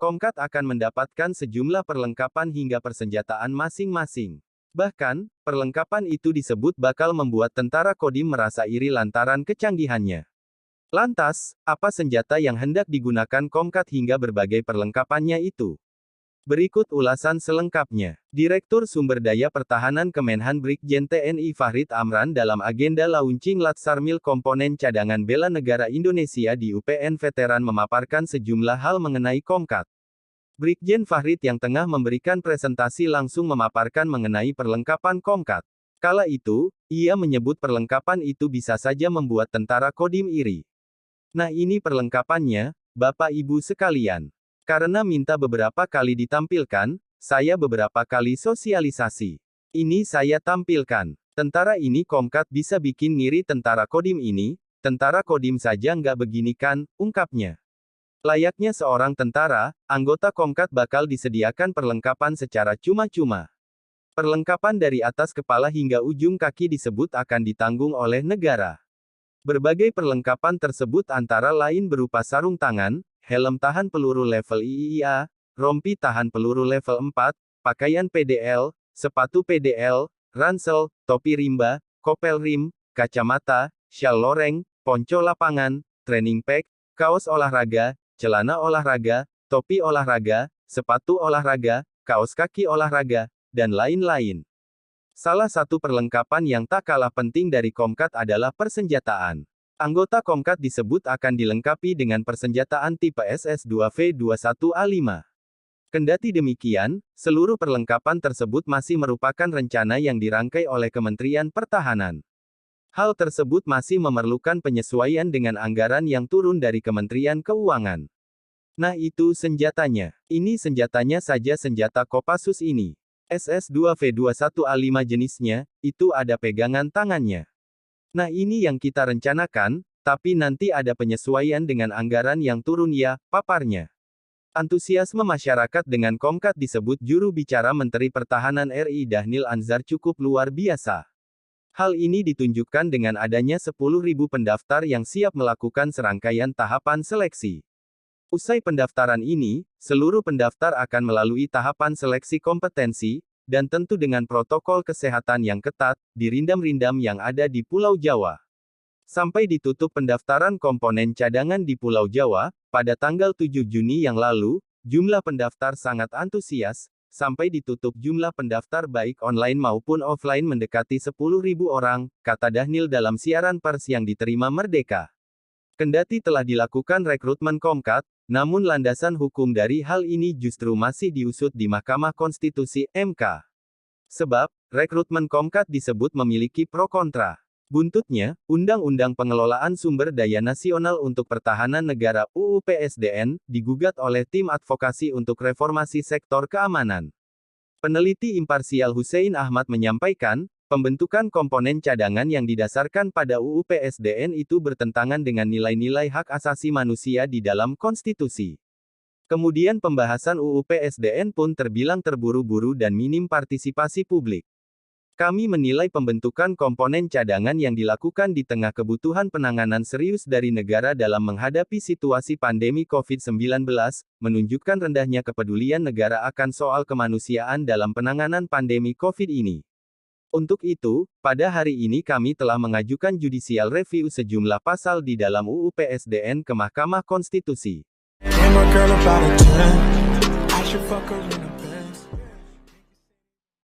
Komkat akan mendapatkan sejumlah perlengkapan hingga persenjataan masing-masing. Bahkan, perlengkapan itu disebut bakal membuat tentara Kodim merasa iri lantaran kecanggihannya. Lantas, apa senjata yang hendak digunakan Komkat hingga berbagai perlengkapannya itu? Berikut ulasan selengkapnya. Direktur Sumber Daya Pertahanan Kemenhan Brigjen TNI Fahrid Amran dalam agenda launching Latsarmil Komponen Cadangan Bela Negara Indonesia di UPN Veteran memaparkan sejumlah hal mengenai Komkat. Brigjen Fahrid yang tengah memberikan presentasi langsung memaparkan mengenai perlengkapan Komkat. Kala itu, ia menyebut perlengkapan itu bisa saja membuat tentara Kodim iri. Nah, ini perlengkapannya, Bapak Ibu sekalian. Karena minta beberapa kali ditampilkan, saya beberapa kali sosialisasi. Ini saya tampilkan. Tentara ini Komkat bisa bikin ngiri tentara Kodim ini, tentara Kodim saja nggak begini kan, ungkapnya. Layaknya seorang tentara, anggota Komkat bakal disediakan perlengkapan secara cuma-cuma. Perlengkapan dari atas kepala hingga ujung kaki disebut akan ditanggung oleh negara. Berbagai perlengkapan tersebut antara lain berupa sarung tangan, helm tahan peluru level IIA, rompi tahan peluru level 4, pakaian PDL, sepatu PDL, ransel, topi rimba, kopel rim, kacamata, syal loreng, ponco lapangan, training pack, kaos olahraga, celana olahraga, topi olahraga, sepatu olahraga, kaos kaki olahraga, dan lain-lain. Salah satu perlengkapan yang tak kalah penting dari Komkat adalah persenjataan. Anggota Komkat disebut akan dilengkapi dengan persenjataan tipe SS2V21A5. Kendati demikian, seluruh perlengkapan tersebut masih merupakan rencana yang dirangkai oleh Kementerian Pertahanan. Hal tersebut masih memerlukan penyesuaian dengan anggaran yang turun dari Kementerian Keuangan. Nah, itu senjatanya. Ini senjatanya saja senjata Kopassus ini. SS2V21A5 jenisnya, itu ada pegangan tangannya. Nah, ini yang kita rencanakan, tapi nanti ada penyesuaian dengan anggaran yang turun ya, paparnya. Antusiasme masyarakat dengan Komkat disebut juru bicara Menteri Pertahanan RI Dhanil Anzar cukup luar biasa. Hal ini ditunjukkan dengan adanya 10.000 pendaftar yang siap melakukan serangkaian tahapan seleksi. Usai pendaftaran ini, seluruh pendaftar akan melalui tahapan seleksi kompetensi, dan tentu dengan protokol kesehatan yang ketat, di rindam-rindam yang ada di Pulau Jawa. Sampai ditutup pendaftaran komponen cadangan di Pulau Jawa, pada tanggal 7 Juni yang lalu, jumlah pendaftar sangat antusias, sampai ditutup jumlah pendaftar baik online maupun offline mendekati 10.000 orang, kata Dhanil dalam siaran pers yang diterima Merdeka. Kendati telah dilakukan rekrutmen Komkat, namun landasan hukum dari hal ini justru masih diusut di Mahkamah Konstitusi (MK). Sebab, rekrutmen Komkat disebut memiliki pro kontra. Buntutnya, Undang-Undang Pengelolaan Sumber Daya Nasional untuk Pertahanan Negara (UU PSDN) digugat oleh Tim Advokasi untuk Reformasi Sektor Keamanan. Peneliti imparsial Hussein Ahmad menyampaikan, pembentukan komponen cadangan yang didasarkan pada UU PSDN itu bertentangan dengan nilai-nilai hak asasi manusia di dalam konstitusi. Kemudian pembahasan UU PSDN pun terbilang terburu-buru dan minim partisipasi publik. Kami menilai pembentukan komponen cadangan yang dilakukan di tengah kebutuhan penanganan serius dari negara dalam menghadapi situasi pandemi COVID-19, menunjukkan rendahnya kepedulian negara akan soal kemanusiaan dalam penanganan pandemi COVID ini. Untuk itu, pada hari ini kami telah mengajukan judicial review sejumlah pasal di dalam UU PSDN ke Mahkamah Konstitusi.